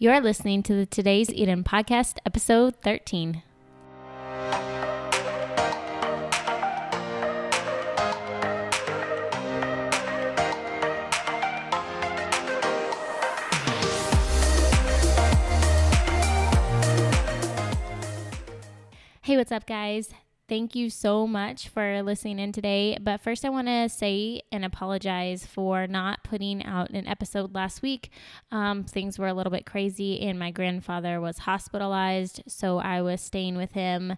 You're listening to the Today's Eden podcast, episode 13. Hey, what's up, guys? Thank you so much for listening in today. But first, I want to say and apologize for not putting out an episode last week. Things were a little bit crazy and my grandfather was hospitalized. So I was staying with him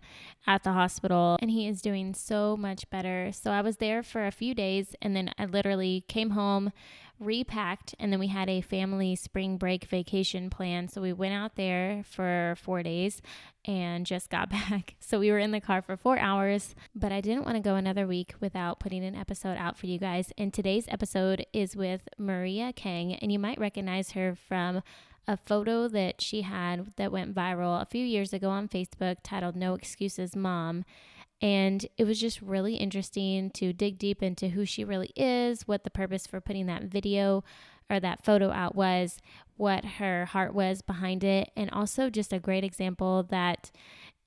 at the hospital and he is doing so much better. So I was there for a few days and then I literally came home, repacked, and then we had a family spring break vacation plan. So we went out there for 4 days and just got back. So we were in the car for 4 hours, but I didn't want to go another week without putting an episode out for you guys. And today's episode is with Maria Kang, and you might recognize her from a photo that she had that went viral a few years ago on Facebook titled No Excuses Mom. And it was just really interesting to dig deep into who she really is, what the purpose for putting that video or that photo out was, what her heart was behind it, and also just a great example that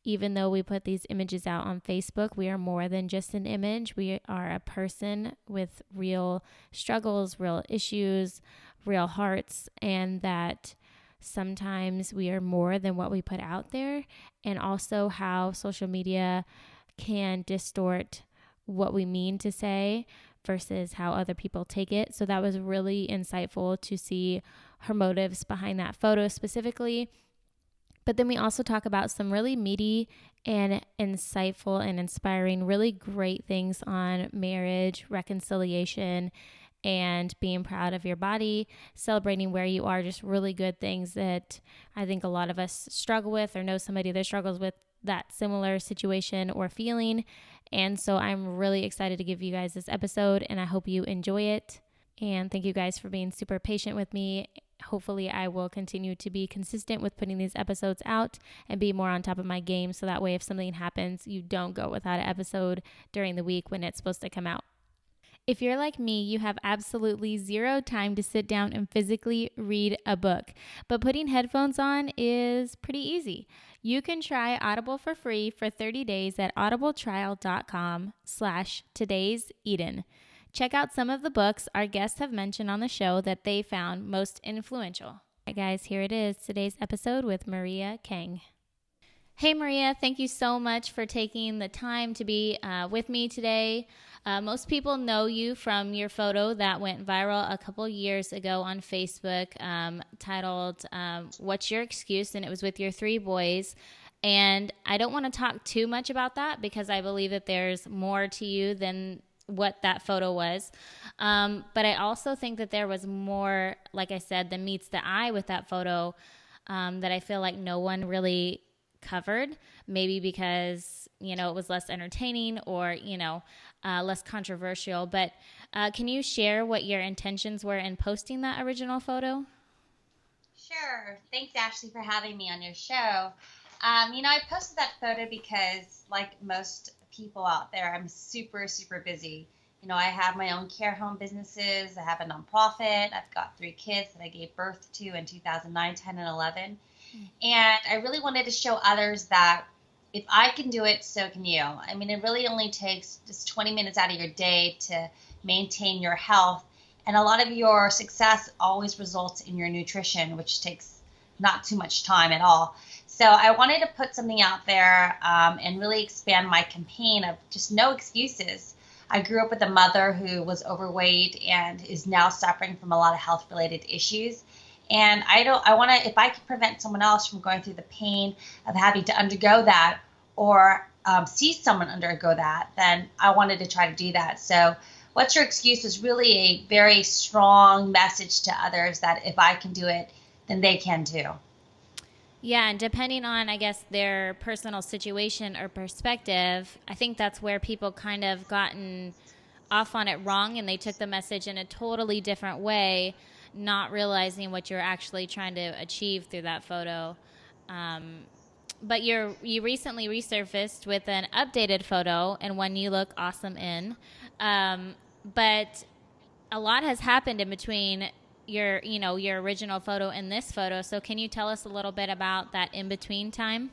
even though we put these images out on Facebook, we are more than just an image. We are a person with real struggles, real issues, real hearts, and that sometimes we are more than what we put out there, and also how social media can distort what we mean to say versus how other people take it. So that was really insightful to see her motives behind that photo specifically. But then we also talk about some really meaty and insightful and inspiring, really great things on marriage, reconciliation, and being proud of your body, celebrating where you are, just really good things that I think a lot of us struggle with or know somebody that struggles with that similar situation or feeling. And so I'm really excited to give you guys this episode and I hope you enjoy it. And thank you guys for being super patient with me. Hopefully I will continue to be consistent with putting these episodes out and be more on top of my game. So that way, if something happens, you don't go without an episode during the week when it's supposed to come out. If you're like me, you have absolutely zero time to sit down and physically read a book, but putting headphones on is pretty easy. You can try Audible for free for 30 days at audibletrial.com/todayseden. Check out some of the books our guests have mentioned on the show that they found most influential. All right, guys, here it is, today's episode with Maria Kang. Hey, Maria, thank you so much for taking the time to be with me today. Most people know you from your photo that went viral a couple years ago on Facebook titled, What's Your Excuse? And it was with your 3 boys. And I don't want to talk too much about that because I believe that there's more to you than what that photo was. But I also think that there was more, like I said, than meets the eye with that photo that I feel like no one really covered, maybe because, it was less entertaining or, less controversial. But can you share what your intentions were in posting that original photo? Sure. Thanks, Ashley, for having me on your show. I posted that photo because, like most people out there, I'm super, super busy. I have my own care home businesses. I have a nonprofit. I've got 3 kids that I gave birth to in 2009, 10, and 11. And I really wanted to show others that if I can do it, so can you. I mean, it really only takes just 20 minutes out of your day to maintain your health. And a lot of your success always results in your nutrition, which takes not too much time at all. So I wanted to put something out there and really expand my campaign of just no excuses. I grew up with a mother who was overweight and is now suffering from a lot of health-related issues. And if I can prevent someone else from going through the pain of having to undergo that or see someone undergo that, then I wanted to try to do that. So What's Your Excuse is really a very strong message to others that if I can do it, then they can too. Yeah, and depending on, I guess, their personal situation or perspective, I think that's where people kind of gotten off on it wrong and they took the message in a totally different way, not realizing what you're actually trying to achieve through that photo. But you recently resurfaced with an updated photo and one you look awesome in. But a lot has happened in between your original photo and this photo. So can you tell us a little bit about that in between time?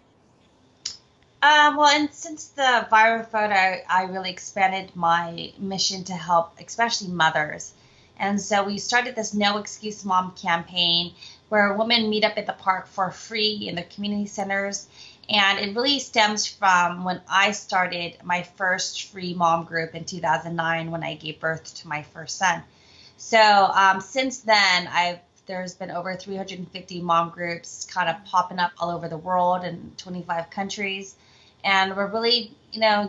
Well, and since the viral photo, I really expanded my mission to help, especially mothers. And so we started this No Excuse Mom campaign where women meet up at the park for free in the community centers. And it really stems from when I started my first free mom group in 2009 when I gave birth to my first son. So since then, there's been over 350 mom groups kind of popping up all over the world in 25 countries. And we're really,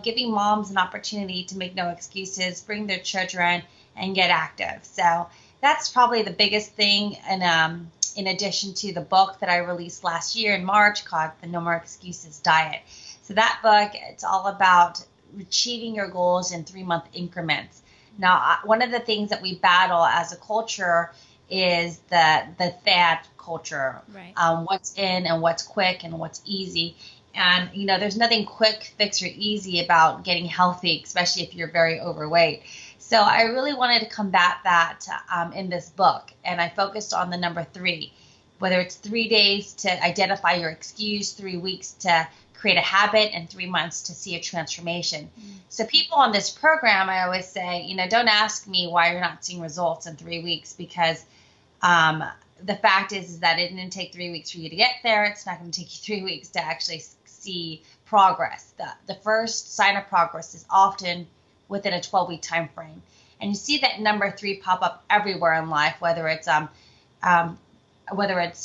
giving moms an opportunity to make no excuses, bring their children, and get active. So that's probably the biggest thing. And in addition to the book that I released last year in March called The No More Excuses Diet. So that book, it's all about achieving your goals in 3-month increments. Now, one of the things that we battle as a culture is the fad culture, Right. What's in and what's quick and what's easy. And, there's nothing quick, fix, or easy about getting healthy, especially if you're very overweight. So I really wanted to combat that in this book. And I focused on the number 3, whether it's 3 days to identify your excuse, 3 weeks to create a habit, and 3 months to see a transformation. So people on this program, I always say, don't ask me why you're not seeing results in 3 weeks, because the fact is that it didn't take 3 weeks for you to get there. It's not going to take you 3 weeks to actually see progress. The first sign of progress is often within a 12-week time frame. And you see that number 3 pop up everywhere in life, whether it's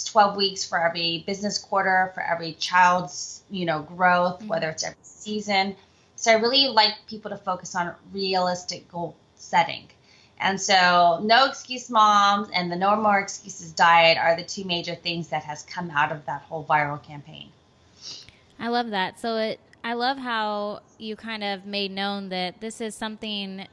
12 weeks for every business quarter, for every child's, growth, whether it's every season. So I really like people to focus on realistic goal setting. And so No Excuse Moms and the No More Excuses Diet are the 2 major things that has come out of that whole viral campaign. I love that. I love how you kind of made known that this is something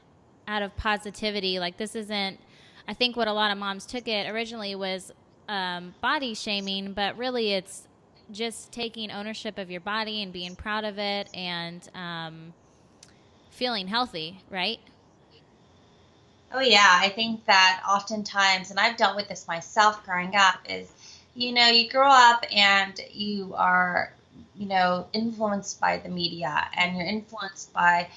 out of positivity. Like, this isn't, I think what a lot of moms took it originally was body shaming, but really it's just taking ownership of your body and being proud of it and feeling healthy, right? Oh, yeah. I think that oftentimes, and I've dealt with this myself growing up, is, you grow up and you are, influenced by the media, and you're influenced by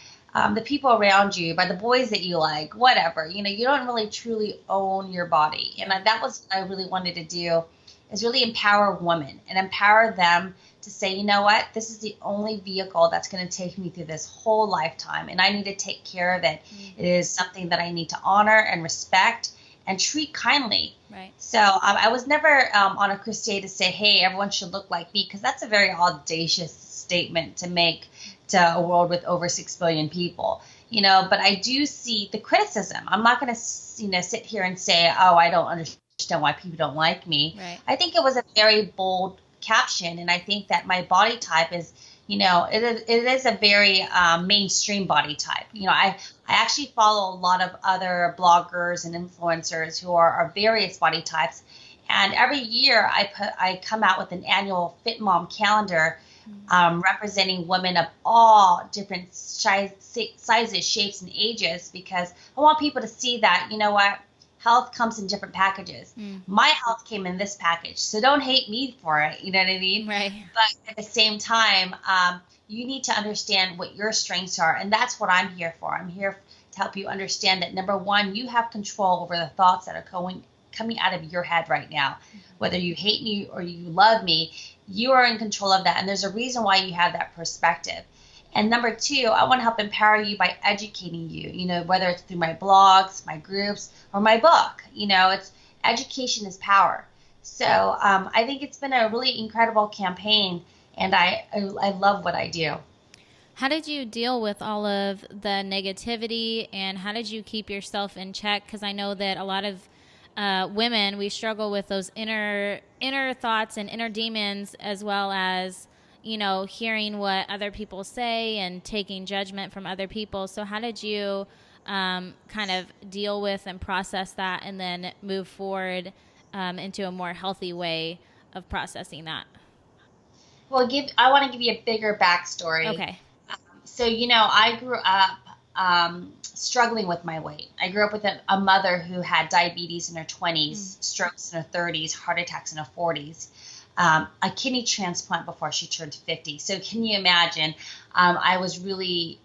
the people around you, by the boys that you like, whatever. You don't really truly own your body. And that was what I really wanted to do, is really empower women and empower them to say, you know what, this is the only vehicle that's going to take me through this whole lifetime, and I need to take care of it. It is something that I need to honor and respect and treat kindly. Right. So I was never on a crusade to say, hey, everyone should look like me, because that's a very audacious statement to make to a world with over 6 billion people. But I do see the criticism. I'm not going to, sit here and say, oh, I don't understand why people don't like me. Right. I think it was a very bold caption, and I think that my body type is, it is a very mainstream body type. I actually follow a lot of other bloggers and influencers who are various body types, and every year I come out with an annual Fit Mom calendar, representing women of all different sizes, shapes, and ages, because I want people to see that, health comes in different packages. My health came in this package, so don't hate me for it. You know what I mean? Right. But at the same time, you need to understand what your strengths are, and that's what I'm here for. I'm here to help you understand that, number 1, you have control over the thoughts that are coming out of your head right now. Whether you hate me or you love me, you are in control of that, and there's a reason why you have that perspective. And number 2, I want to help empower you by educating you, whether it's through my blogs, my groups, or my book. It's education is power. So I think it's been a really incredible campaign, and I love what I do. How did you deal with all of the negativity, and how did you keep yourself in check? Because I know that a lot of women, we struggle with those inner thoughts and inner demons, as well as hearing what other people say and taking judgment from other people. So how did you kind of deal with and process that, and then move forward into a more healthy way of processing that? Well, I want to give you a bigger backstory. Okay. So, I grew up struggling with my weight. I grew up with a mother who had diabetes in her 20s, strokes in her 30s, heart attacks in her 40s, a kidney transplant before she turned 50. So can you imagine? I was really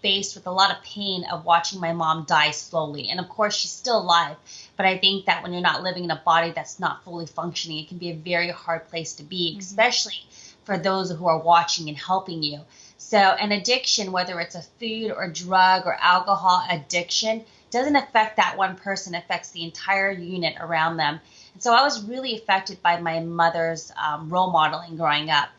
faced with a lot of pain of watching my mom die slowly. And of course, she's still alive. But I think that when you're not living in a body that's not fully functioning, it can be a very hard place to be, especially for those who are watching and helping you. So an addiction, whether it's a food or drug or alcohol addiction, doesn't affect that one person, it affects the entire unit around them. And so I was really affected by my mother's role modeling growing up.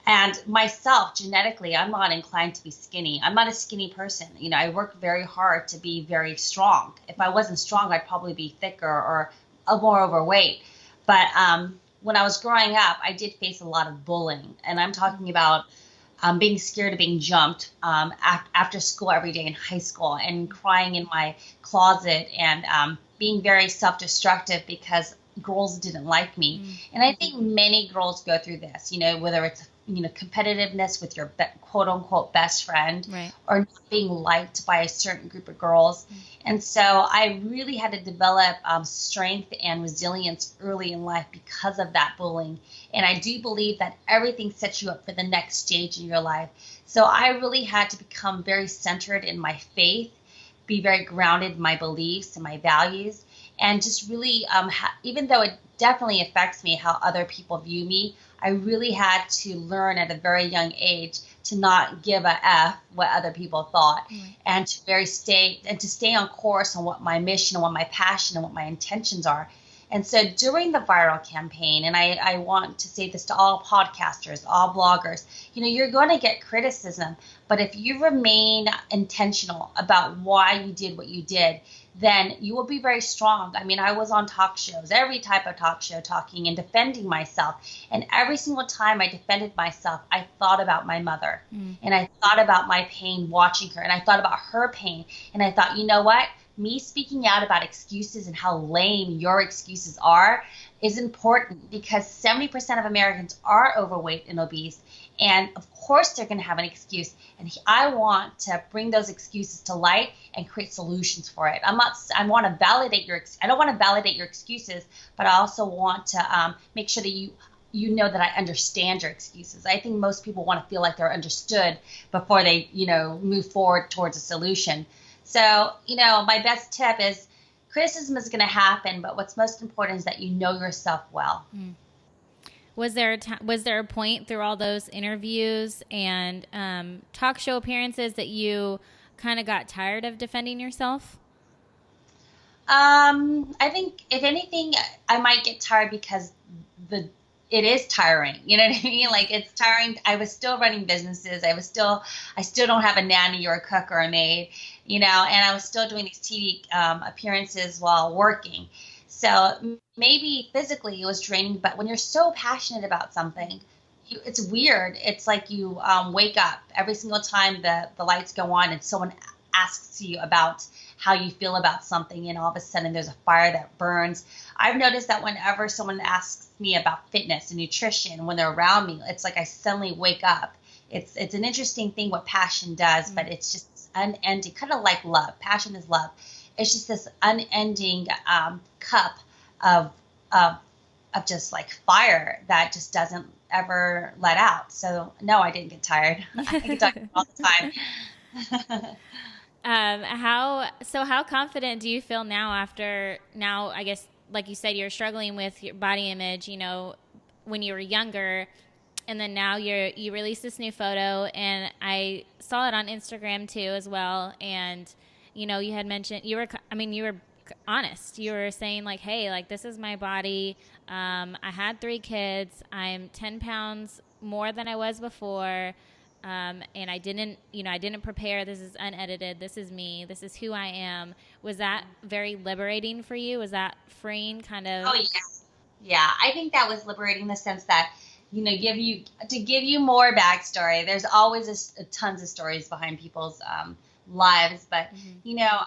And myself, genetically, I'm not inclined to be skinny. I'm not a skinny person. You know, I work very hard to be very strong. If I wasn't strong, I'd probably be thicker or more overweight. But when I was growing up, I did face a lot of bullying. And I'm talking about being scared of being jumped after school every day in high school and crying in my closet and being very self-destructive because girls didn't like me. And I think many girls go through this, you know, whether it's, you know, competitiveness with your quote unquote best friend, right, or not being liked by a certain group of girls. And so I really had to develop strength and resilience early in life because of that bullying. And I do believe that everything sets you up for the next stage in your life. So I really had to become very centered in my faith, be very grounded in my beliefs and my values, and just really, even though it definitely affects me how other people view me, I really had to learn at a very young age to not give a F what other people thought, and to stay on course on what my mission and what my passion and what my intentions are. And so during the viral campaign, and I want to say this to all podcasters, all bloggers, you know, you're going to get criticism, but if you remain intentional about why you did what you did, then you will be very strong. I mean, I was on talk shows, every type of talk show, talking and defending myself. And every single time I defended myself, I thought about my mother. And I thought about my pain watching her. And I thought about her pain. And I thought, you know what? Me speaking out about excuses and how lame your excuses are is important, because 70% of Americans are overweight and obese. And of course they're going to have an excuse. And I want to bring those excuses to light and create solutions for it. I want to validate I don't want to validate your excuses, but I also want to make sure that you know that I understand your excuses. I think most people want to feel like they're understood before they, you know, move forward towards a solution. So, you know, my best tip is criticism is going to happen, but what's most important is that you know yourself well. Was there a point through all those interviews and talk show appearances that you kind of got tired of defending yourself? I think if anything, I might get tired because it is tiring. You know what I mean? Like, it's tiring. I was still running businesses. I still don't have a nanny or a cook or a maid, you know, and I was still doing these TV appearances while working. So maybe physically it was draining, but when you're so passionate about something, it's weird. It's like you wake up every single time the lights go on and someone asks you about how you feel about something, and all of a sudden there's a fire that burns. I've noticed that whenever someone asks me about fitness and nutrition, when they're around me, it's like I suddenly wake up. It's an interesting thing what passion does, but it's just unending, kind of like love. Passion is love. It's just this unending cup of just like fire that just doesn't ever let out. So no, I didn't get tired. I could talk all the time. How confident do you feel now I guess, like you said, you're struggling with your body image, you know, when you were younger, and then now you released this new photo, and I saw it on Instagram too as well. And, you know, you had mentioned, you were honest. You were saying like, hey, like, this is my body. I had 3 kids. I'm 10 pounds more than I was before. And I didn't prepare. This is unedited. This is me. This is who I am. Was that very liberating for you? Was that freeing kind of? Oh, yeah. Yeah. I think that was liberating in the sense that, you know, give you more backstory. There's always tons of stories behind people's lives. But, you know,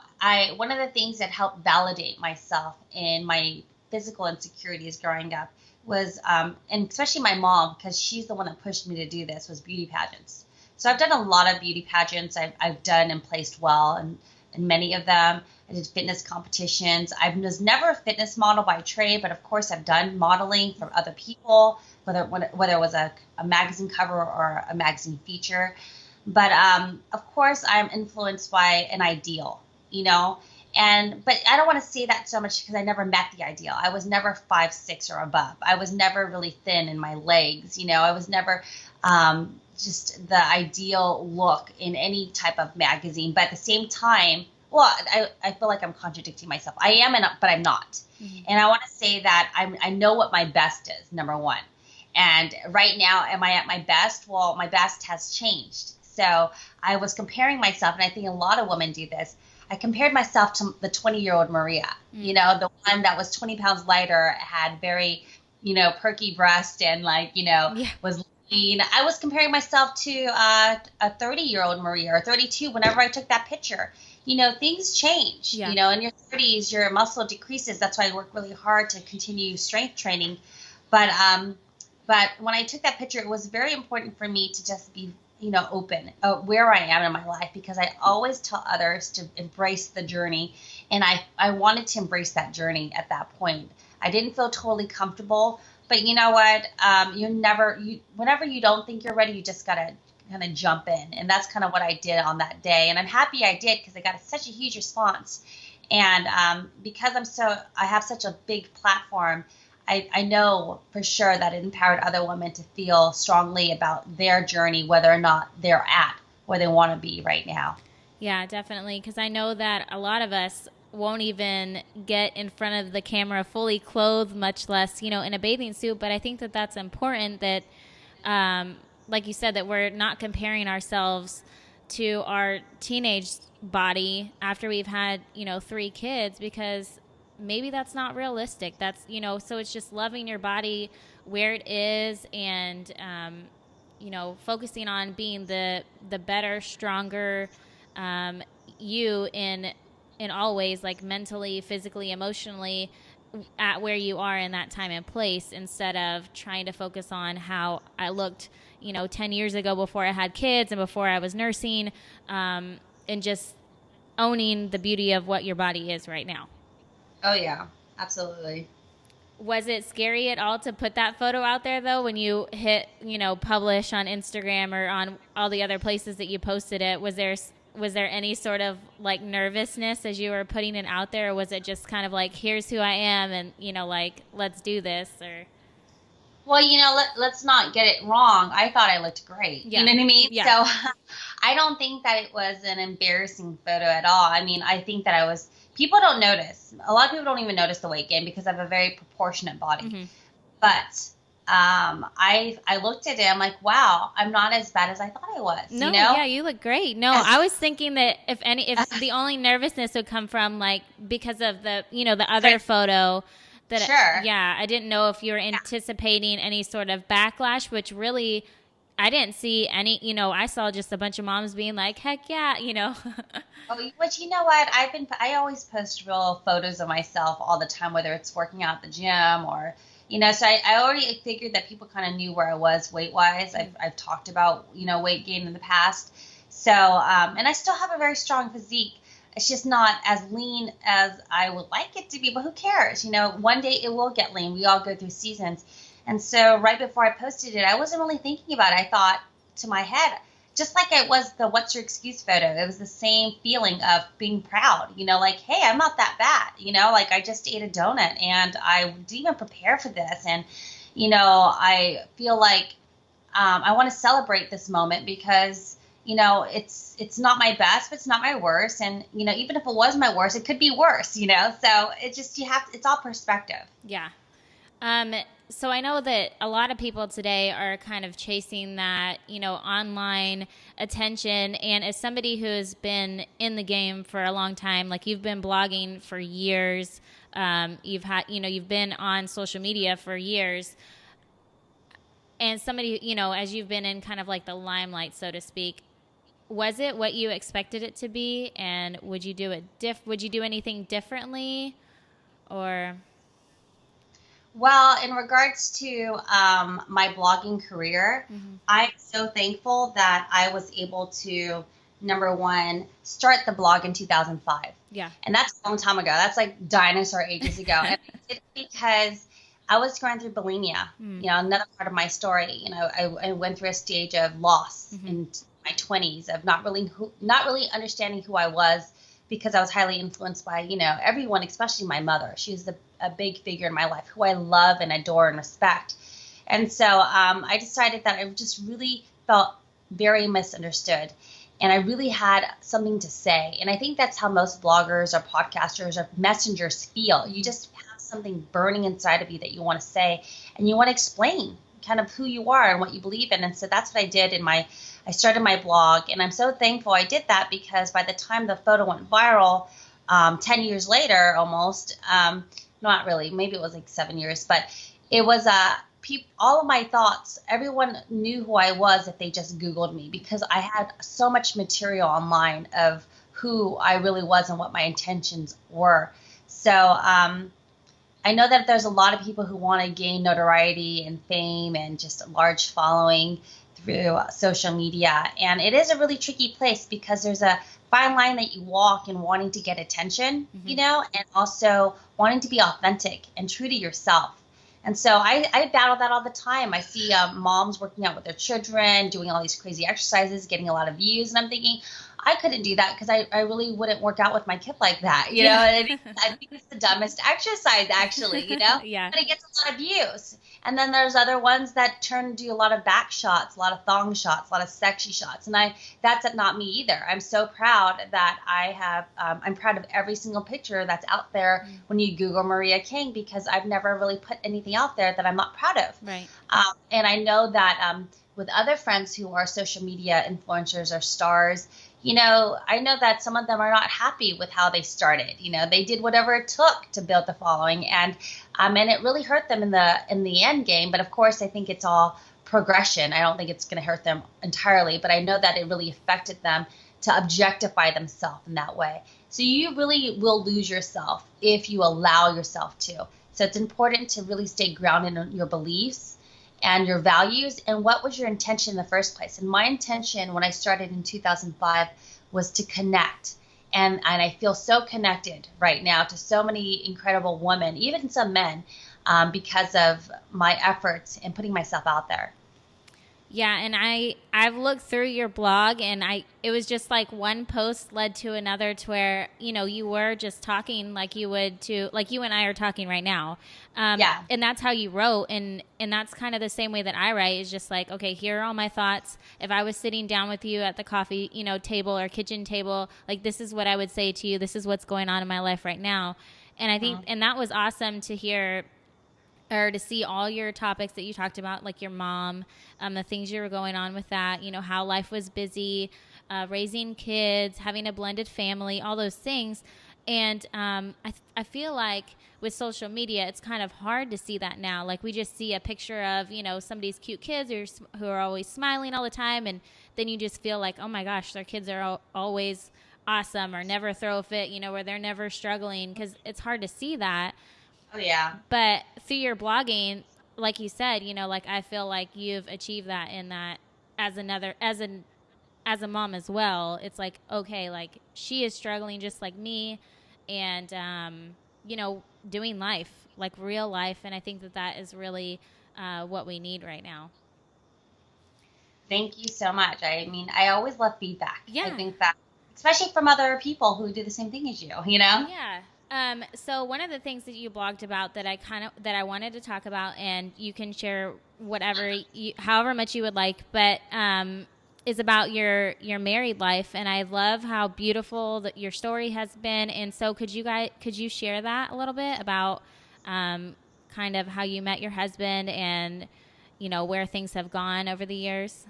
one of the things that helped validate myself in my physical insecurities growing up was, and especially my mom, because she's the one that pushed me to do this, was beauty pageants. So I've done a lot of beauty pageants. I've done and placed well in many of them. I did fitness competitions. I was never a fitness model by trade, but of course I've done modeling for other people, whether it was a magazine cover or a magazine feature. But of course I'm influenced by an ideal, you know. But I don't want to say that so much because I never met the ideal. I was never 5'6" or above. I was never really thin in my legs. You know, I was never just the ideal look in any type of magazine. But at the same time, well, I feel like I'm contradicting myself. I am, but I'm not. Mm-hmm. And I want to say that I know what my best is, number one. And right now, am I at my best? Well, my best has changed. So I was comparing myself, and I think a lot of women do this. I compared myself to the 20-year-old Maria, you know, the one that was 20 pounds lighter, had very, you know, perky breast and was lean. I was comparing myself to a 30-year-old Maria or 32 whenever I took that picture. You know, things change, you know, in your 30s, your muscle decreases. That's why I work really hard to continue strength training. But when I took that picture, it was very important for me to just be, you know, open where I am in my life, because I always tell others to embrace the journey. And I wanted to embrace that journey at that point. I didn't feel totally comfortable, but you know what? Whenever you don't think you're ready, you just got to kind of jump in. And that's kind of what I did on that day. And I'm happy I did, because I got such a huge response. And because I have such a big platform, I know for sure that it empowered other women to feel strongly about their journey, whether or not they're at where they want to be right now. Yeah, definitely. Because I know that a lot of us won't even get in front of the camera fully clothed, much less, you know, in a bathing suit. But I think that that's important that, like you said, that we're not comparing ourselves to our teenage body after we've had, you know, 3 kids, because maybe that's not realistic. That's, you know, so it's just loving your body where it is, and, you know, focusing on being the better, stronger, you in all ways, like mentally, physically, emotionally, at where you are in that time and place, instead of trying to focus on how I looked, you know, 10 years ago before I had kids and before I was nursing, and just owning the beauty of what your body is right now. Oh, yeah, absolutely. Was it scary at all to put that photo out there, though, when you hit, you know, publish on Instagram or on all the other places that you posted it? Was there any sort of, like, nervousness as you were putting it out there, or was it just kind of like, here's who I am and, you know, like, let's do this? Or... Well, you know, let's not get it wrong. I thought I looked great. Yeah. You know what I mean? Yeah. So I don't think that it was an embarrassing photo at all. I mean, I think that people don't notice. A lot of people don't even notice the weight gain because I have a very proportionate body. Mm-hmm. But I looked at it, I'm like, wow, I'm not as bad as I thought I was. No, you know? Yeah, you look great. No, I was thinking that if the only nervousness would come from, like, because of the, you know, the other photo. That sure. Yeah, I didn't know if you were anticipating any sort of backlash, which really, I didn't see any. You know, I saw just a bunch of moms being like, heck yeah, you know. But you know what? I always post real photos of myself all the time, whether it's working out at the gym or, you know, so I already figured that people kind of knew where I was weight-wise. I've talked about, you know, weight gain in the past. So, and I still have a very strong physique. It's just not as lean as I would like it to be, but who cares? You know, one day it will get lean. We all go through seasons. And so right before I posted it, I wasn't really thinking about it. I thought to my head, just like it was the What's Your Excuse photo, it was the same feeling of being proud, you know, like, hey, I'm not that bad. You know, like I just ate a donut and I didn't even prepare for this. And, you know, I feel like I want to celebrate this moment because, you know, it's not my best, but it's not my worst. And, you know, even if it was my worst, it could be worse, you know? So it just, it's all perspective. Yeah. So I know that a lot of people today are kind of chasing that, you know, online attention. And as somebody who has been in the game for a long time, like you've been blogging for years, you've been on social media for years. And somebody, you know, as you've been in kind of like the limelight, so to speak, was it what you expected it to be? And would you do it would you do anything differently? Or... Well, in regards to my blogging career, Mm-hmm. I'm so thankful that I was able to, number one, start the blog in 2005. Yeah. And that's a long time ago. That's like dinosaur ages ago. And I did it because I was going through bulimia, Mm. another part of my story. I went through a stage of loss Mm-hmm. in my 20s of not really understanding who I was because I was highly influenced by, everyone, especially my mother. She was a big figure in my life who I love and adore and respect. And so I decided that I just really felt very misunderstood. And I really had something to say. And I think that's how most bloggers or podcasters or messengers feel. You just have something burning inside of you that you want to say and you want to explain kind of who you are and what you believe in. And so that's what I did I started my blog. And I'm so thankful I did that because by the time the photo went viral, 10 years later almost, not really, maybe it was like 7 years, but it was all of my thoughts, everyone knew who I was if they just Googled me because I had so much material online of who I really was and what my intentions were. So I know that there's a lot of people who want to gain notoriety and fame and just a large following through social media. And it is a really tricky place because there's a fine line that you walk in wanting to get attention, and also wanting to be authentic and true to yourself. And so I battle that all the time. I see moms working out with their children, doing all these crazy exercises, getting a lot of views. And I'm thinking, I couldn't do that because I really wouldn't work out with my kid like that. You know, and I think it's the dumbest exercise, actually, Yeah. but it gets a lot of views. And then there's other ones that turn to do a lot of back shots, a lot of thong shots, a lot of sexy shots. And that's not me either. I'm so proud that I have, I'm proud of every single picture that's out there when you Google Maria Kang because I've never really put anything out there that I'm not proud of. Right. And I know that with other friends who are social media influencers or stars, I know that some of them are not happy with how they started. They did whatever it took to build the following, and it really hurt them in the end game. But of course, I think it's all progression. I don't think it's going to hurt them entirely, but I know that it really affected them to objectify themselves in that way. So you really will lose yourself if you allow yourself to. So it's important to really stay grounded in your beliefs and your values and what was your intention in the first place. And my intention when I started in 2005 was to connect. And I feel so connected right now to so many incredible women, even some men, because of my efforts in putting myself out there. Yeah, and I've looked through your blog, and it was just like one post led to another, to where you were just talking like you would to, like you and I are talking right now. Yeah. And that's how you wrote, and that's kind of the same way that I write. Is just like, okay, here are all my thoughts. If I was sitting down with you at the coffee table or kitchen table, like this is what I would say to you. This is what's going on in my life right now. And I think, and that was awesome to hear, or to see all your topics that you talked about, like your mom, the things you were going on with that, how life was busy, raising kids, having a blended family, all those things. And I feel like with social media, it's kind of hard to see that now. Like we just see a picture of, somebody's cute kids who are always smiling all the time. And then you just feel like, oh my gosh, their kids are always awesome or never throw a fit, where they're never struggling, because it's hard to see that. Oh, yeah. But through your blogging, like you said, like I feel like you've achieved that in that as a mom as well. It's like, okay, like she is struggling just like me, and doing life, like real life. And I think that is really what we need right now. Thank you so much. I mean, I always love feedback. Yeah. I think that, especially from other people who do the same thing as you, Yeah. So one of the things that you blogged about that I wanted to talk about, and you can share whatever, however much you would like, but is about your married life. And I love how beautiful that your story has been. And so could you share that a little bit about kind of how you met your husband and, where things have gone over the years?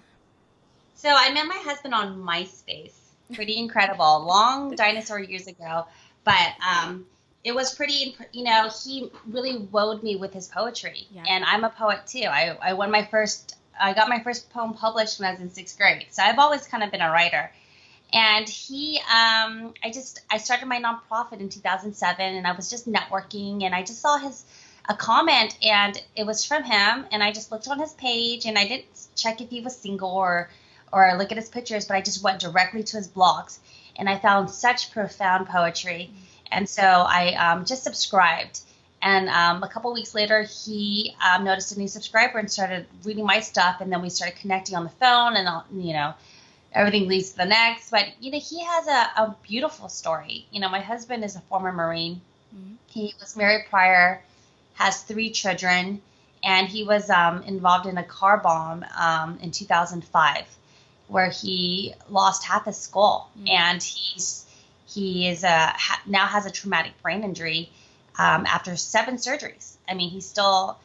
So I met my husband on MySpace. Pretty incredible. Long dinosaur years ago. But it was pretty, he really wowed me with his poetry. Yeah. And I'm a poet too. I got my first poem published when I was in 6th grade. So I've always kind of been a writer. And I started my nonprofit in 2007, and I was just networking, and I just saw a comment, and it was from him. And I just looked on his page, and I didn't check if he was single or look at his pictures, but I just went directly to his blogs, and I found such profound poetry. And so I just subscribed. And a couple weeks later, he noticed a new subscriber and started reading my stuff. And then we started connecting on the phone, and, everything leads to the next. But, he has a beautiful story. My husband is a former Marine. Mm-hmm. He was married prior, has 3 children, and he was involved in a car bomb in 2005, where he lost half his skull. Mm-hmm. And he is now has a traumatic brain injury after 7 surgeries. I mean, he's still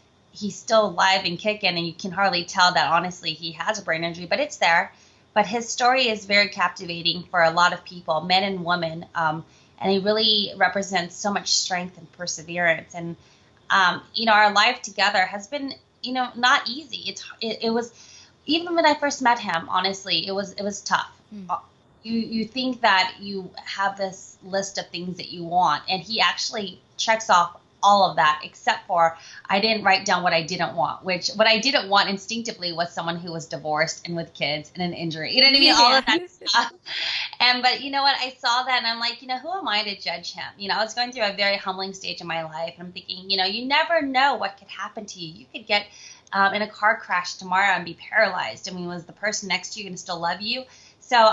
alive and kicking, and you can hardly tell that, honestly, he has a brain injury, but it's there. But his story is very captivating for a lot of people, men and women, and he really represents so much strength and perseverance. And our life together has been, not easy. It was, even when I first met him, honestly, it was tough. Mm. You think that you have this list of things that you want, and he actually checks off all of that, except for I didn't write down what I didn't want, what I didn't want instinctively was someone who was divorced and with kids and an injury. You know what I mean? Yeah. All of that stuff. But you know what? I saw that, and I'm like, who am I to judge him? I was going through a very humbling stage in my life, and I'm thinking, you never know what could happen to you. You could get in a car crash tomorrow and be paralyzed. I mean, was the person next to you going to still love you? So,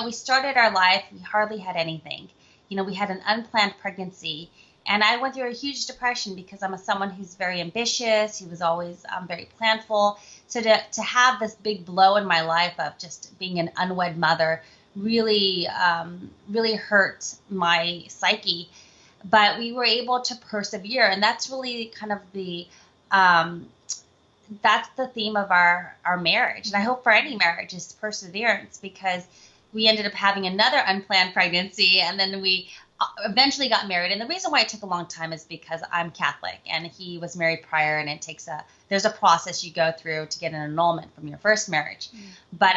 we started our life. We hardly had anything. We had an unplanned pregnancy, and I went through a huge depression because I'm someone who's very ambitious. He was always very planful. So to have this big blow in my life of just being an unwed mother really, really hurt my psyche. But we were able to persevere, and that's really kind of that's the theme of our marriage. And I hope for any marriage is perseverance, because we ended up having another unplanned pregnancy, and then we eventually got married. And the reason why it took a long time is because I'm Catholic and he was married prior, and there's a process you go through to get an annulment from your first marriage. Mm. But,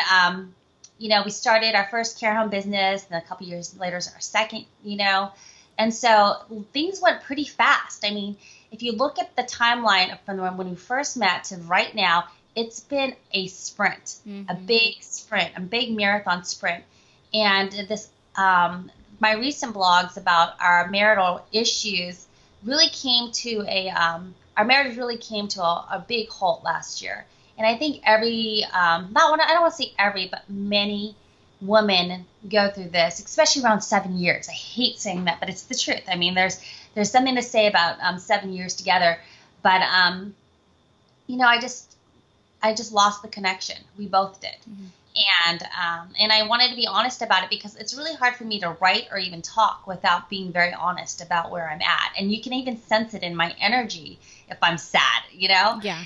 we started our first care home business, and a couple years later our second, and so things went pretty fast. I mean, if you look at the timeline from when we first met to right now, it's been a sprint, mm-hmm. a big marathon sprint. And this, my recent blogs about our marital issues really came to our marriage really came to a big halt last year. And I think I don't want to say every, but many women go through this, especially around 7 years. I hate saying that, but it's the truth. I mean, there's something to say about 7 years together, but I just lost the connection. We both did. Mm-hmm. And I wanted to be honest about it, because it's really hard for me to write or even talk without being very honest about where I'm at. And you can even sense it in my energy if I'm sad, Yeah.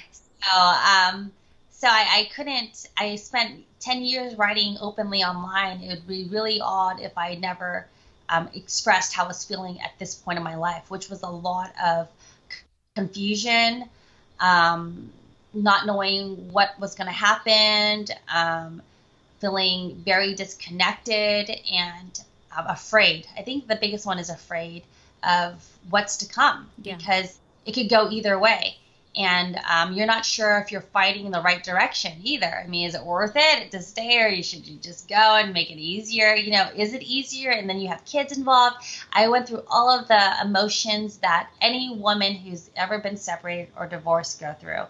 So I spent 10 years writing openly online. It would be really odd if I never expressed how I was feeling at this point in my life, which was a lot of confusion, not knowing what was going to happen, feeling very disconnected and afraid. I think the biggest one is afraid of what's to come, because it could go either way. And you're not sure if you're fighting in the right direction either. I mean, is it worth it to stay, or should you just go and make it easier? Is it easier? And then you have kids involved. I went through all of the emotions that any woman who's ever been separated or divorced go through.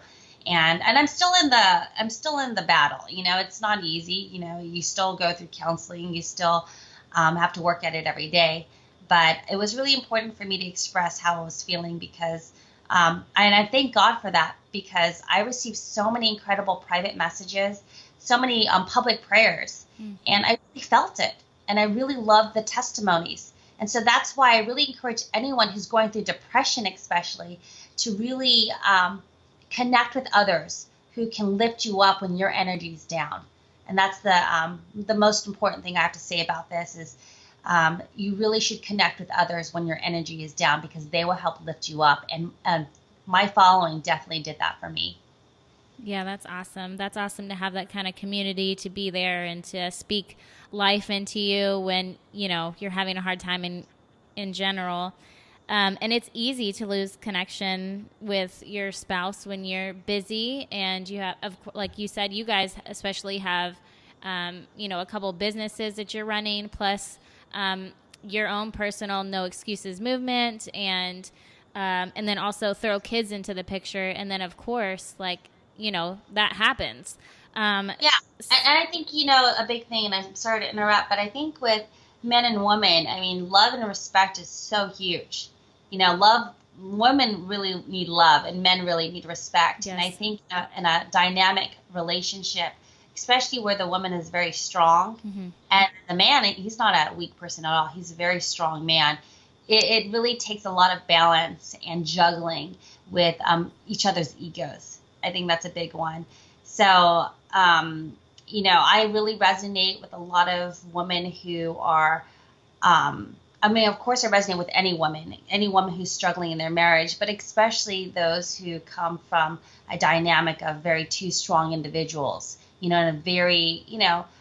And I'm still in the battle. It's not easy. You still go through counseling. You still have to work at it every day. But it was really important for me to express how I was feeling, because and I thank God for that, because I received so many incredible private messages, so many public prayers, and I really felt it. And I really loved the testimonies. And so that's why I really encourage anyone who's going through depression, especially, to really connect with others who can lift you up when your energy is down. And that's the most important thing I have to say about this is you really should connect with others when your energy is down, because they will help lift you up. And my following definitely did that for me. Yeah, that's awesome. That's awesome to have that kind of community to be there and to speak life into you when, you're having a hard time in general. And it's easy to lose connection with your spouse when you're busy, and you have, like you said, you guys especially have, a couple businesses that you're running, plus your own personal no excuses movement, and then also throw kids into the picture, and then of course, that happens. Yeah, and I think, a big thing, and I'm sorry to interrupt, but I think with men and women, I mean, love and respect is so huge. Women really need love, and men really need respect. Yes. And I think in a dynamic relationship, especially where the woman is very strong, and the man, he's not a weak person at all. He's a very strong man. It really takes a lot of balance and juggling with each other's egos. I think that's a big one. So, I really resonate with a lot of women who are, of course, I resonate with any woman who's struggling in their marriage, but especially those who come from a dynamic of very two strong individuals, and a very,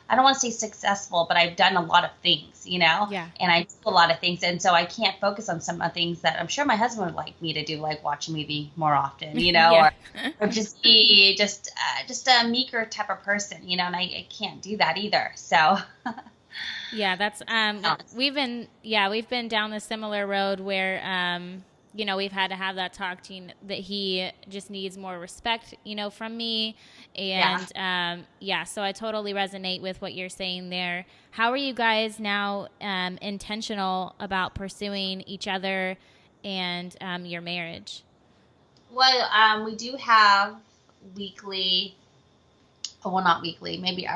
I don't want to say successful, but I've done a lot of things, Yeah. and I do a lot of things. And so I can't focus on some of the things that I'm sure my husband would like me to do, like watch a movie more often, Yeah. or just be just a meeker type of person, and I can't do that either. So yeah, that's we've been down the similar road where we've had to have that talk to that he just needs more respect, from me. And so I totally resonate with what you're saying there. How are you guys now intentional about pursuing each other and your marriage? Well, we do have weekly, well, not weekly, maybe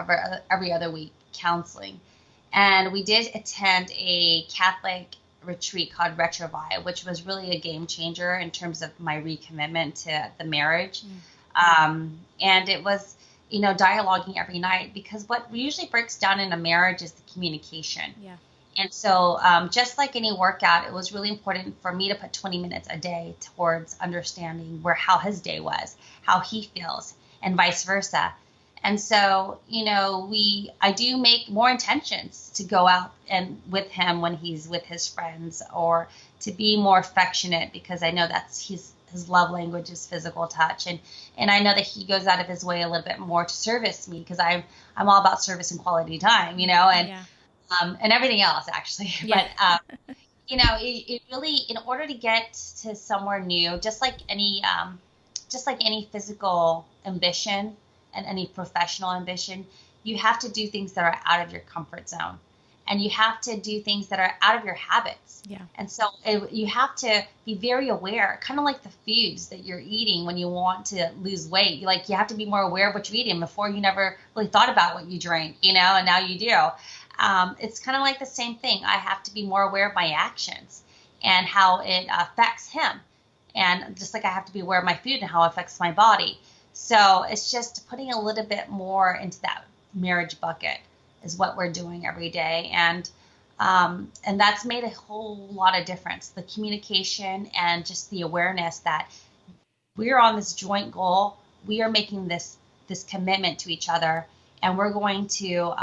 every other week counseling. And we did attend a Catholic retreat called Retrovi, which was really a game changer in terms of my recommitment to the marriage. And it was, dialoguing every night, because what usually breaks down in a marriage is the communication. Yeah. And so just like any workout, it was really important for me to put 20 minutes a day towards understanding how his day was, how he feels, and vice versa. And so, I do make more intentions to go out and with him when he's with his friends, or to be more affectionate, because I know that's his love language is physical touch. And I know that he goes out of his way a little bit more to service me, because I'm all about service and quality time, and everything else actually. Yeah. But, it really, in order to get to somewhere new, just like any physical ambition, and any professional ambition, you have to do things that are out of your comfort zone, and you have to do things that are out of your habits. Yeah. And so you have to be very aware, kind of like the foods that you're eating when you want to lose weight. Like, you have to be more aware of what you're eating. Before, you never really thought about what you drink, and now you do. It's kind of like the same thing. I have to be more aware of my actions and how it affects him. And just like I have to be aware of my food and how it affects my body. So it's just putting a little bit more into that marriage bucket is what we're doing every day. And that's made a whole lot of difference. The communication and just the awareness that we're on this joint goal. We are making this commitment to each other, and we're going to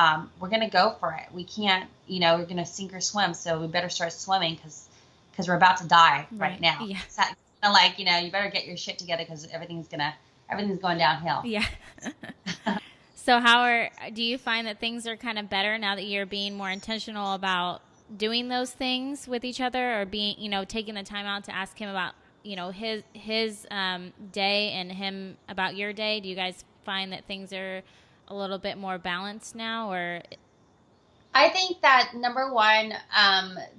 go for it. We can't, we're going to sink or swim. So we better start swimming, because we're about to die right now. Yeah. It's kind of like, you better get your shit together, because everything's going downhill. Yeah. So do you find that things are kind of better now that you're being more intentional about doing those things with each other, or being, taking the time out to ask him about, his day, and him about your day? Do you guys find that things are a little bit more balanced now, or? I think that number one,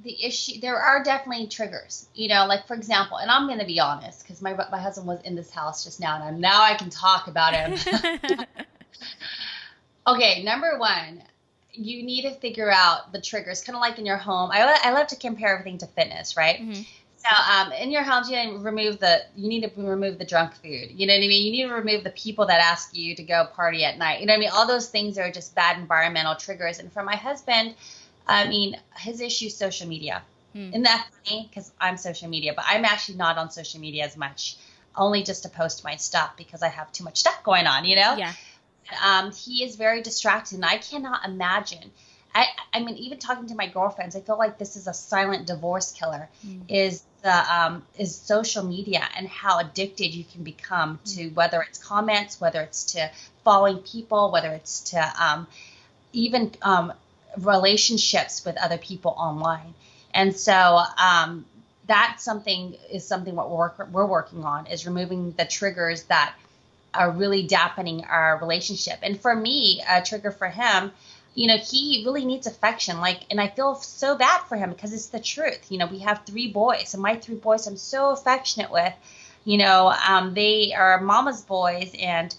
the issue, there are definitely triggers, like, for example, and I'm going to be honest, because my husband was in this house just now, and now I can talk about him. Okay, number one, you need to figure out the triggers, kind of like in your home. I love to compare everything to fitness, right? Mm-hmm. So in your house, you need to remove the drunk food. You know what I mean? You need to remove the people that ask you to go party at night. You know what I mean? All those things are just bad environmental triggers. And for my husband, his issue is social media. Isn't that funny? Because I'm social media, but I'm actually not on social media as much, only just to post my stuff, because I have too much stuff going on, Yeah. He is very distracted, and I cannot imagine. I mean, even talking to my girlfriends, I feel like this is a silent divorce killer, is is social media and how addicted you can become to, whether it's comments, whether it's to following people, whether it's to even relationships with other people online. And so that's something what we're working on, is removing the triggers that are really dampening our relationship. And for me, a trigger for him, he really needs affection. And I feel so bad for him because it's the truth. We have 3 boys, and my 3 boys I'm so affectionate with. They are mama's boys, and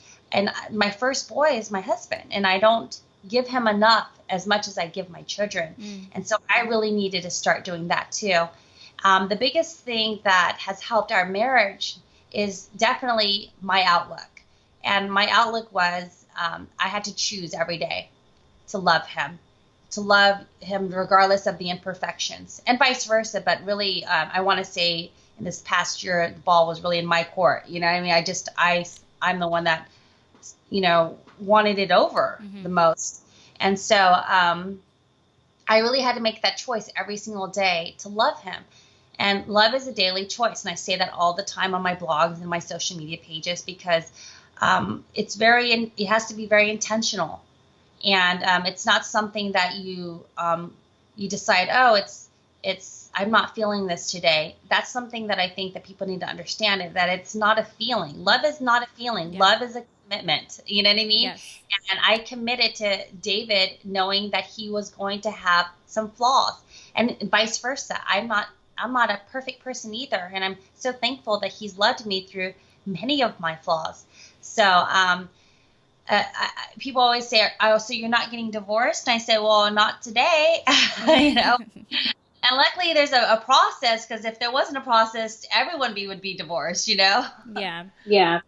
my first boy is my husband, and I don't give him enough as much as I give my children. And so I really needed to start doing that too. The biggest thing that has helped our marriage is definitely my outlook. And my outlook was I had to choose every day to love him regardless of the imperfections, and vice versa. But really, I want to say in this past year, the ball was really in my court. I'm the one that, wanted it over the most. And so I really had to make that choice every single day to love him. And love is a daily choice. And I say that all the time on my blogs and my social media pages, because it has to be very intentional. And it's not something that you decide, I'm not feeling this today. That's something that I think that people need to understand, is that it's not a feeling. Love is not a feeling. Yeah. Love is a commitment. You know what I mean? Yes. And I committed to David knowing that he was going to have some flaws, and vice versa. I'm not a perfect person either. And I'm so thankful that he's loved me through many of my flaws. So, people always say, "Oh, so you're not getting divorced?" And I say, "Well, not today." And luckily there's a process, because if there wasn't a process, everyone would be divorced, Yeah. Yeah.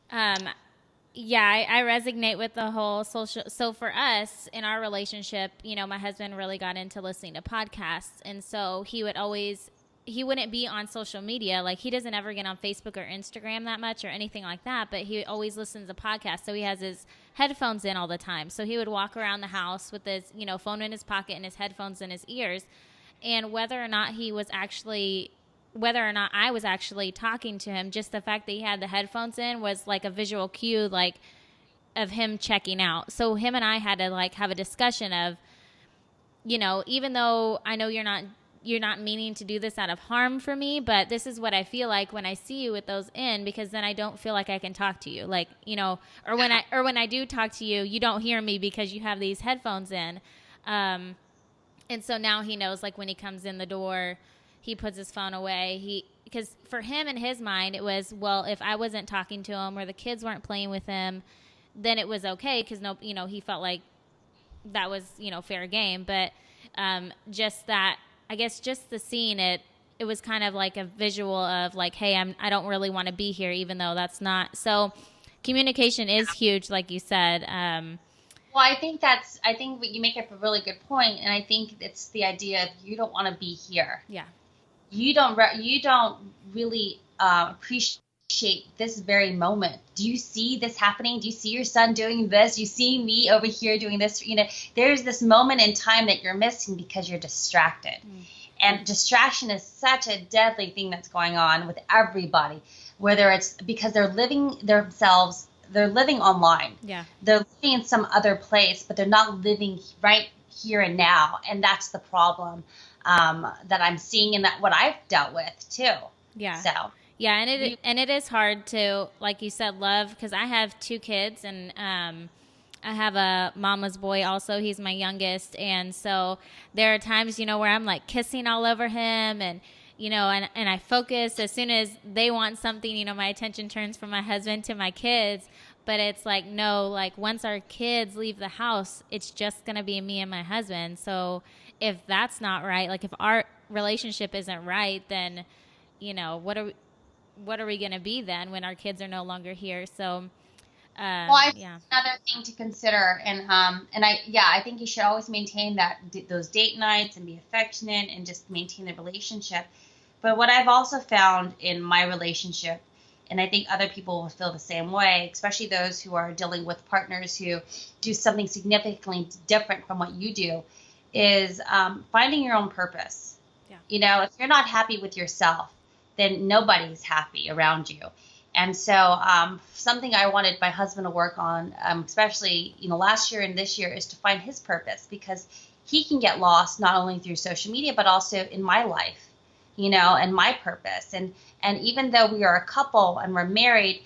I resonate with the whole social. So for us in our relationship, my husband really got into listening to podcasts. And so he wouldn't be on social media. Like, he doesn't ever get on Facebook or Instagram that much or anything like that, but he always listens to podcasts. So he has his headphones in all the time. So he would walk around the house with his, phone in his pocket and his headphones in his ears. And whether or not I was actually talking to him, just the fact that he had the headphones in was like a visual cue, like, of him checking out. So him and I had to have a discussion of, even though I know you're not meaning to do this out of harm for me, but this is what I feel like when I see you with those in, because then I don't feel like I can talk to you, or when I do talk to you, you don't hear me because you have these headphones in. And so now he knows, when he comes in the door, he puts his phone away. Because for him, in his mind, it was, well, if I wasn't talking to him or the kids weren't playing with him, then it was okay, because he felt like that was fair game. But just that, I guess, just the scene, it was kind of like a visual of hey, I don't really want to be here, even though that's not. So communication is huge, like you said. Well, I think you make up a really good point, and I think it's the idea of you don't want to be here. Yeah. You don't really appreciate this very moment. Do you see this happening? Do you see your son doing this? Do you see me over here doing this? There's this moment in time that you're missing because you're distracted. And distraction is such a deadly thing that's going on with everybody, whether it's because they're living online. Yeah. They're living in some other place, but they're not living right here and now. And that's the problem that I'm seeing, and that what I've dealt with too. Yeah. So. Yeah, and it is hard to, like you said, love, because I have 2 kids, and I have a mama's boy also. He's my youngest, and so there are times, where I'm kissing all over him, and and I focus. As soon as they want something, my attention turns from my husband to my kids. But it's no, once our kids leave the house, it's just going to be me and my husband. So if that's not right, if our relationship isn't right, then, what are we going to be then when our kids are no longer here? So, another thing to consider, and I think you should always maintain those date nights and be affectionate and just maintain the relationship. But what I've also found in my relationship, and I think other people will feel the same way, especially those who are dealing with partners who do something significantly different from what you do, is finding your own purpose. If you're not happy with yourself, then nobody's happy around you. And so something I wanted my husband to work on, especially, last year and this year, is to find his purpose, because he can get lost not only through social media, but also in my life, and my purpose. And even though we are a couple and we're married,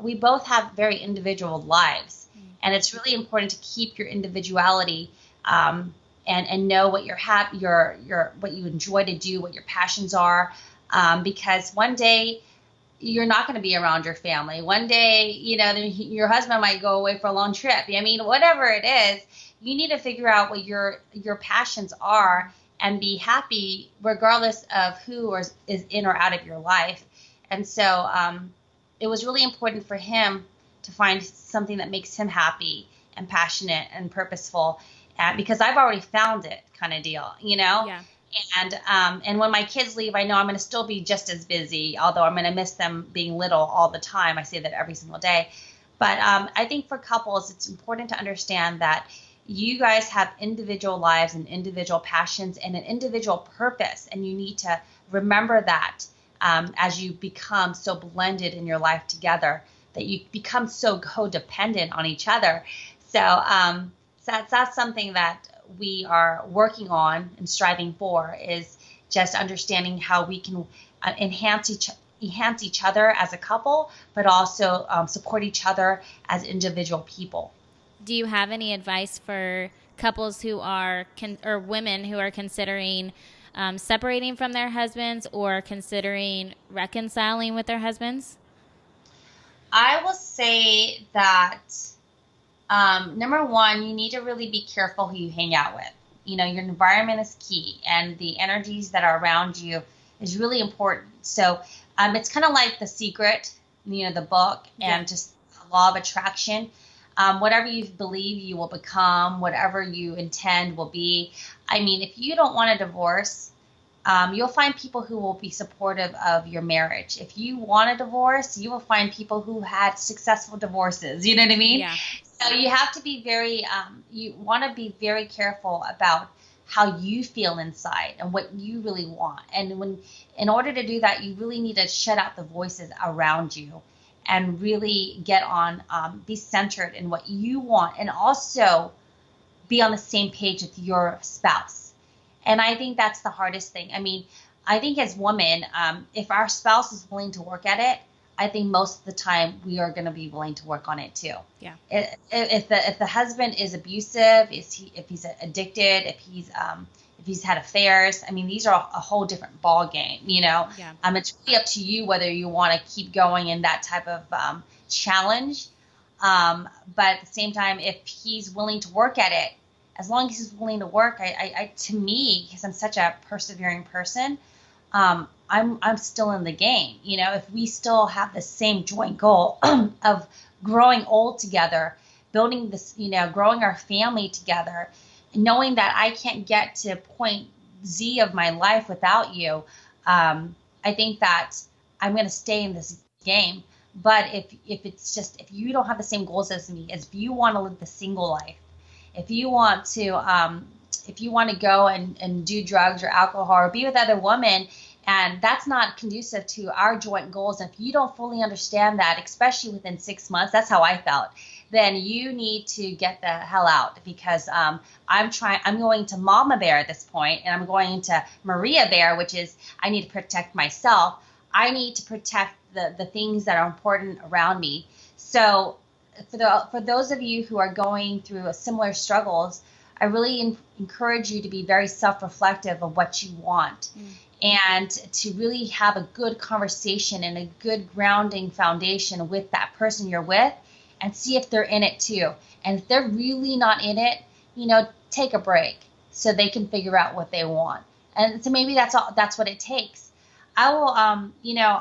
we both have very individual lives. And it's really important to keep your individuality and know what what you enjoy to do, what your passions are, because one day you're not going to be around your family. One day, your husband might go away for a long trip. I mean, whatever it is, you need to figure out what your passions are and be happy regardless of who is in or out of your life. And so it was really important for him to find something that makes him happy and passionate and purposeful, because I've already found it, kind of deal, Yeah. And when my kids leave, I know I'm going to still be just as busy, although I'm going to miss them being little all the time. I say that every single day. But I think for couples, it's important to understand that you guys have individual lives and individual passions and an individual purpose. And you need to remember that as you become so blended in your life together, that you become so codependent on each other. So that's something that we are working on and striving for, is just understanding how we can enhance each other as a couple, but also support each other as individual people. Do you have any advice for couples who are or women who are considering separating from their husbands or considering reconciling with their husbands? I will say that number one, you need to really be careful who you hang out with. Your environment is key, and the energies that are around you is really important. So it's kind of like The Secret, the book, and just law of attraction. Whatever you believe you will become, whatever you intend will be. I mean, if you don't want a divorce, you'll find people who will be supportive of your marriage. If you want a divorce, you will find people who had successful divorces. You know what I mean? Yeah. So you have to be you want to be very careful about how you feel inside and what you really want. And in order to do that, you really need to shut out the voices around you and really get on, be centered in what you want, and also be on the same page with your spouse. And I think that's the hardest thing. I mean, I think as women, if our spouse is willing to work at it, I think most of the time we are going to be willing to work on it too. Yeah. If the husband is abusive, if he's addicted, if he's had affairs, I mean, these are a whole different ball game, Yeah. It's really up to you whether you want to keep going in that type of challenge. But at the same time, if he's willing to work at it, as long as he's willing to work, to me, because I'm such a persevering person, I'm still in the game. If we still have the same joint goal of growing old together, building this, growing our family together, knowing that I can't get to point Z of my life without you, I think that I'm going to stay in this game. But if you don't have the same goals as me, if you want to live the single life, if you want to go and do drugs or alcohol or be with other women, and that's not conducive to our joint goals, and if you don't fully understand that, especially within 6 months, that's how I felt, then you need to get the hell out, because I'm going to Mama Bear at this point, and I'm going to Maria Bear, which is I need to protect myself. I need to protect the things that are important around me. So for those of you who are going through similar struggles, I really encourage you to be very self-reflective of what you want. And to really have a good conversation and a good grounding foundation with that person you're with, and see if they're in it too. And if they're really not in it, take a break so they can figure out what they want. And so maybe that's what it takes. I will,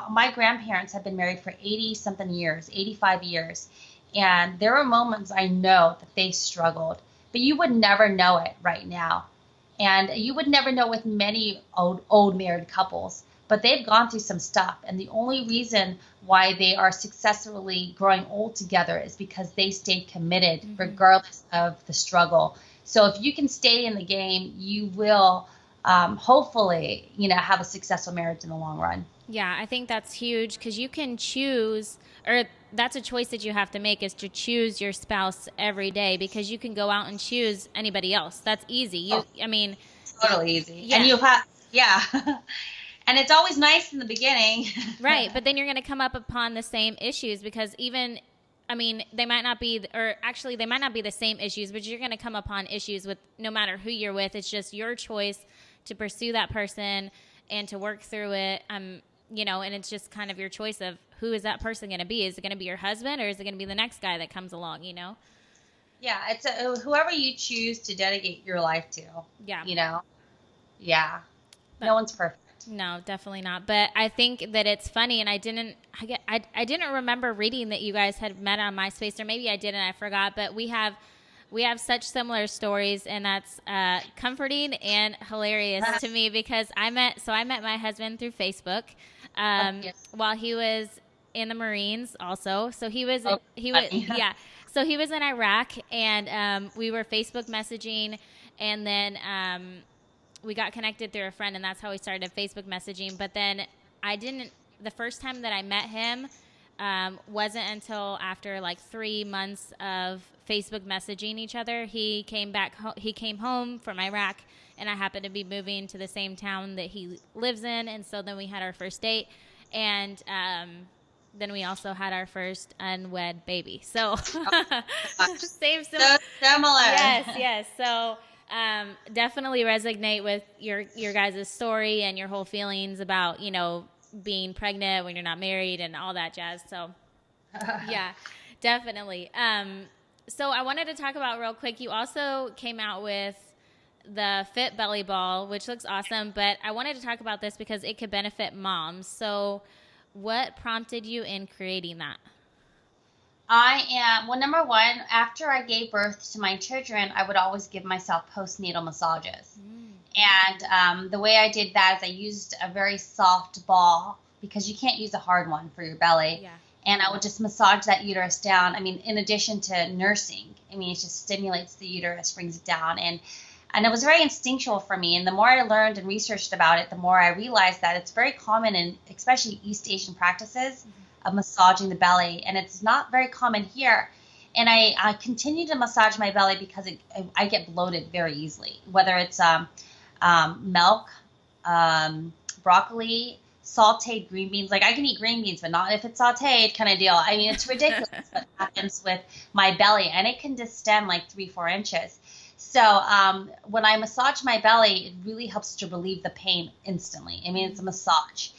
my grandparents have been married for 80-something years, 85 years. And there were moments I know that they struggled, but you would never know it right now. And you would never know with many old married couples, but they've gone through some stuff. And the only reason why they are successfully growing old together is because they stayed committed regardless of the struggle. So if you can stay in the game, you will hopefully, have a successful marriage in the long run. Yeah, I think that's huge because you can choose, or that's a choice that you have to make is to choose your spouse every day because you can go out and choose anybody else. That's easy. Oh, I mean, totally easy. And yeah, yeah. And it's always nice in the beginning. right. But then you're going to come up upon the same issues because I mean, they might not be, or actually, they might not be the same issues, but you're going to come upon issues with no matter who you're with. It's just your choice to pursue that person and to work through it. And it's just kind of your choice of who is that person going to be? Is it going to be your husband or is it going to be the next guy that comes along? Yeah, it's whoever you choose to dedicate your life to. Yeah. Yeah. But, no one's perfect. No, definitely not. But I think that it's funny, and I didn't remember reading that you guys had met on MySpace, or maybe I did and I forgot. But we have such similar stories, and that's comforting and hilarious to me because I met my husband through Facebook while he was in the Marines also. So he was yeah. So he was in Iraq, and we were Facebook messaging, and then we got connected through a friend, and that's how we started Facebook messaging. But then the first time that I met him wasn't until after like 3 months of Facebook messaging each other. He came home from Iraq, and I happened to be moving to the same town that he lives in. And so then we had our first date, and then we also had our first unwed baby. So same, so similar. Yes. So definitely resonate with your guys' story and your whole feelings about, being pregnant when you're not married and all that jazz. So yeah, definitely. So I wanted to talk about real quick. You also came out with the Fit Belly Ball, which looks awesome, but I wanted to talk about this because it could benefit moms. So what prompted you in creating that? Number one, after I gave birth to my children, I would always give myself postnatal massages. And the way I did that is I used a very soft ball because you can't use a hard one for your belly. Yeah. And I would just massage that uterus down. I mean, in addition to nursing, it just stimulates the uterus, brings it down. And it was very instinctual for me. And the more I learned and researched about it, the more I realized that it's very common in especially East Asian practices of massaging the belly. And it's not very common here. And I continue to massage my belly because I get bloated very easily, whether it's milk, broccoli, sauteed green beans. Like I can eat green beans, but not if it's sauteed kind of deal. I mean, it's ridiculous what happens with my belly, and it can distend like 3-4 inches. So when I massage my belly, it really helps to relieve the pain instantly. I mean, it's a massage.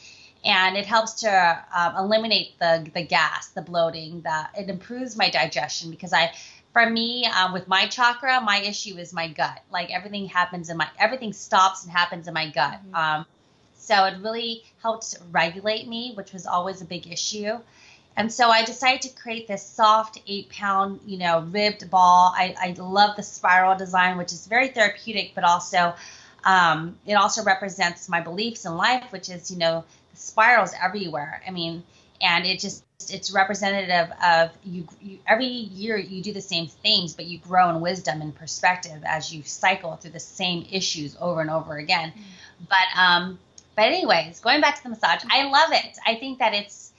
And it helps to eliminate the gas, the bloating. It improves my digestion because for me, with my chakra, my issue is my gut. Like everything stops and happens in my gut. Mm-hmm. So it really helped regulate me, which was always a big issue. And so I decided to create this soft 8-pound, ribbed ball. I love the spiral design, which is very therapeutic, but also it also represents my beliefs in life, which is, the spirals everywhere. I mean, and it's representative of you every year you do the same things, but you grow in wisdom and perspective as you cycle through the same issues over and over again. Mm. But anyways, going back to the massage, I love it. I think that it's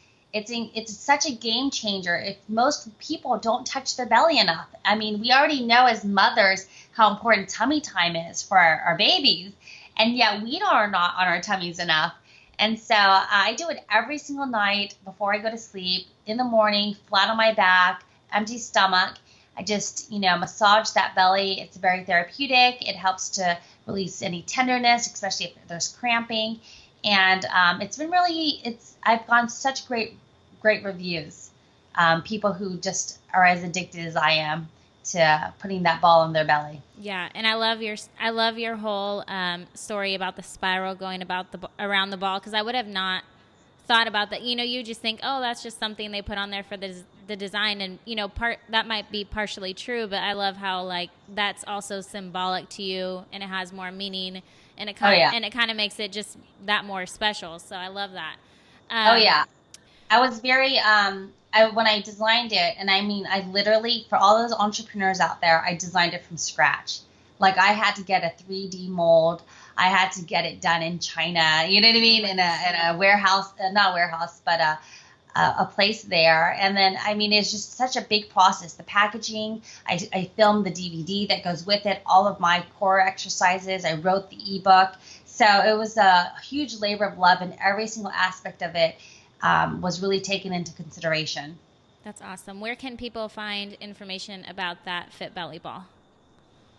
such a game changer if most people don't touch their belly enough. I mean, we already know as mothers how important tummy time is for our babies, and yet we are not on our tummies enough. And so I do it every single night before I go to sleep, in the morning, flat on my back, empty stomach. I just, massage that belly. It's very therapeutic. It helps to release any tenderness, especially if there's cramping. And it's been I've gotten such great reviews. People who just are as addicted as I am to putting that ball in their belly. Yeah, and I love your whole story about the spiral going around the ball, because I would have not thought about that. You just think, oh, that's just something they put on there for the design, and that might be partially true, but I love how that's also symbolic to you, and it has more meaning, and it kind of makes it just that more special. So I love that. I was very when I designed it, and I literally, for all those entrepreneurs out there, I designed it from scratch. Like I had to get a 3D mold. I had to get it done in China. You know what I mean? In a warehouse, not warehouse, but a place there. And then, I mean, it's just such a big process. The packaging, I filmed the DVD that goes with it, all of my core exercises. I wrote the ebook. So it was a huge labor of love, and every single aspect of it was really taken into consideration. That's awesome. Where can people find information about that Fit Belly Ball?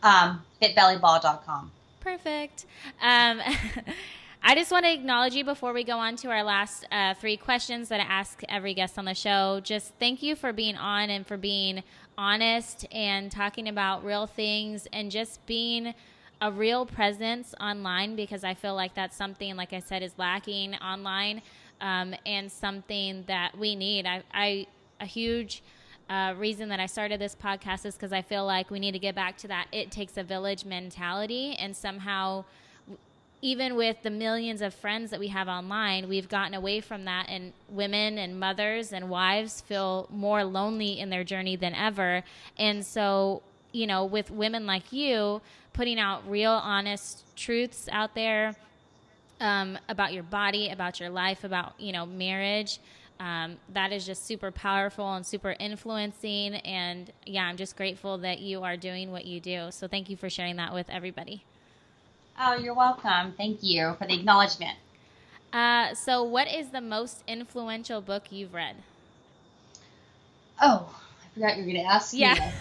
Fitbellyball.com. Perfect. I just want to acknowledge you before we go on to our last 3 questions that I ask every guest on the show. Just thank you for being on and for being honest and talking about real things and just being a real presence online, because I feel like that's something, like I said, is lacking online, and something that we need. A huge reason that I started this podcast is because I feel like we need to get back to that it takes a village mentality, and somehow even with the millions of friends that we have online, we've gotten away from that, and women and mothers and wives feel more lonely in their journey than ever. And so, with women like you putting out real, honest truths out there about your body, about your life, about, marriage, that is just super powerful and super influencing. And yeah, I'm just grateful that you are doing what you do. So thank you for sharing that with everybody. Oh, you're welcome. Thank you for the acknowledgement. So what is the most influential book you've read? Oh, I forgot you were going to ask me. Yeah.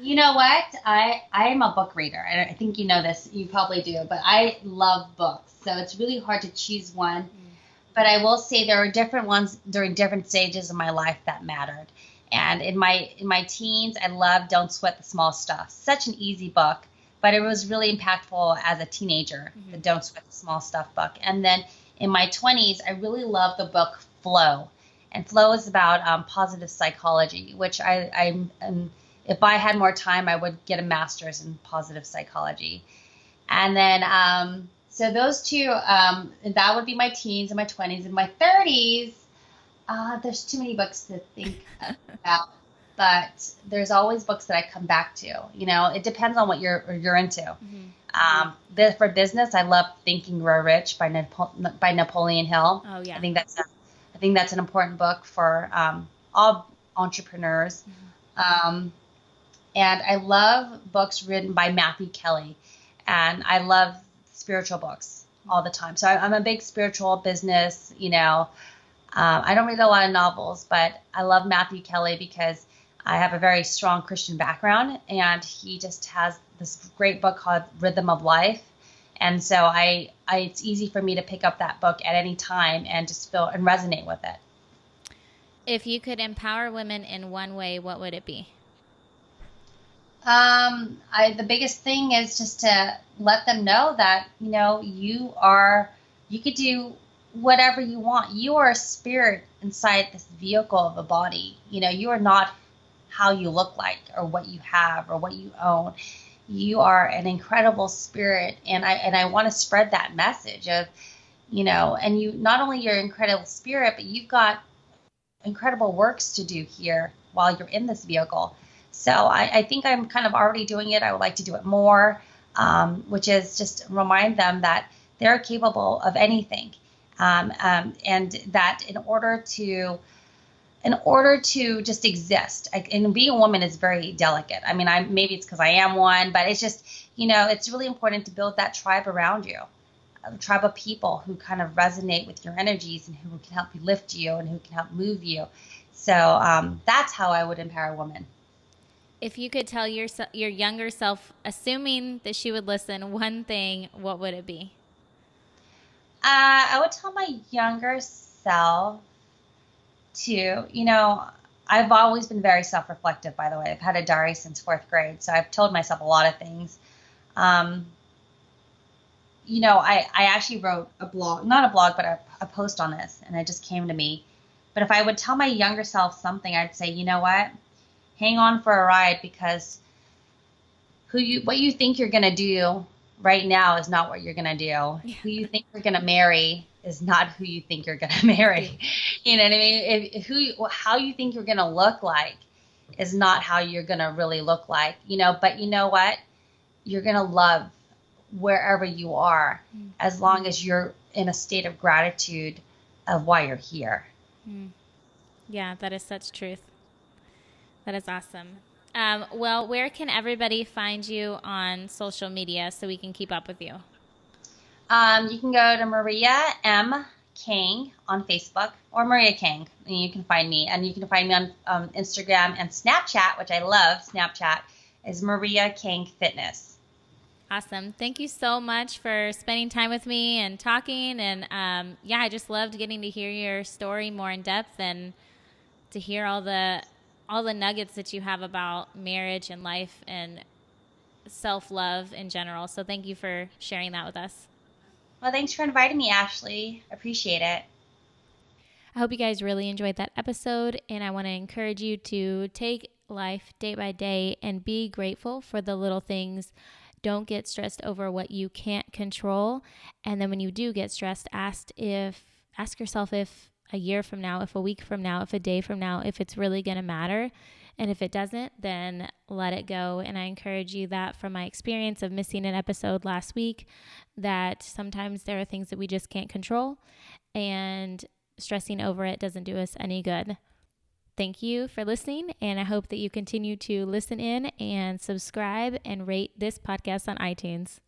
You know what? I am a book reader. I think you know this. You probably do. But I love books. So it's really hard to choose one. But I will say there are different ones during different stages of my life that mattered. And in my teens, I loved Don't Sweat the Small Stuff. Such an easy book. But it was really impactful as a teenager, the Don't Sweat the Small Stuff book. And then in my 20s, I really loved the book Flow. And Flow is about positive psychology, which if I had more time, I would get a master's in positive psychology. And then, so those two, that would be my teens and my 20s. In my 30s, there's too many books to think about. But there's always books that I come back to. It depends on what you're into. For business, I love Think and Grow Rich by Napoleon Hill. Oh yeah. I think that's an important book for all entrepreneurs. And I love books written by Matthew Kelly, and I love spiritual books all the time. So I'm a big spiritual business. I don't read a lot of novels, but I love Matthew Kelly because I have a very strong Christian background, and he just has this great book called Rhythm of Life. And so it's easy for me to pick up that book at any time and just feel and resonate with it. If you could empower women in one way, what would it be? The biggest thing is just to let them know that, you could do whatever you want. You are a spirit inside this vehicle of a body. You are not how you look like or what you have or what you own. You are an incredible spirit. And I want to spread that message of, and you, not only your incredible spirit, but you've got incredible works to do here while you're in this vehicle. So I think I'm kind of already doing it. I would like to do it more, which is just remind them that they're capable of anything. And that in order to just exist, and being a woman is very delicate. I mean, maybe it's because I am one, but it's just, it's really important to build that tribe around you, a tribe of people who kind of resonate with your energies and who can help you lift you and who can help move you. So that's how I would empower women. If you could tell your younger self, assuming that she would listen, one thing, what would it be? I would tell my younger self to, I've always been very self-reflective, by the way. I've had a diary since 4th grade, so I've told myself a lot of things. I actually wrote a blog, not a blog, but a post on this, and it just came to me. But if I would tell my younger self something, I'd say, you know what? Hang on for a ride, because what you think you're going to do right now is not what you're going to do. Yeah. Who you think you're going to marry is not who you think you're going to marry. You know what I mean? How you think you're going to look like is not how you're going to really look like, but you know what? you're going to love wherever you are, as long as you're in a state of gratitude of why you're here. Yeah, that is such truth. That is awesome. Well, where can everybody find you on social media so we can keep up with you? You can go to Maria M. Kang on Facebook, or Maria Kang, and you can find me. And you can find me on Instagram and Snapchat, which I love. Snapchat is Maria Kang Fitness. Awesome. Thank you so much for spending time with me and talking. And yeah, I just loved getting to hear your story more in depth and to hear all the nuggets that you have about marriage and life and self-love in general. So thank you for sharing that with us. Well, thanks for inviting me, Ashley. Appreciate it. I hope you guys really enjoyed that episode, and I want to encourage you to take life day by day and be grateful for the little things. Don't get stressed over what you can't control. And then when you do get stressed, ask yourself if a year from now, if a week from now, if a day from now, if it's really going to matter. And if it doesn't, then let it go. And I encourage you that from my experience of missing an episode last week, that sometimes there are things that we just can't control, and stressing over it doesn't do us any good. Thank you for listening, and I hope that you continue to listen in and subscribe and rate this podcast on iTunes.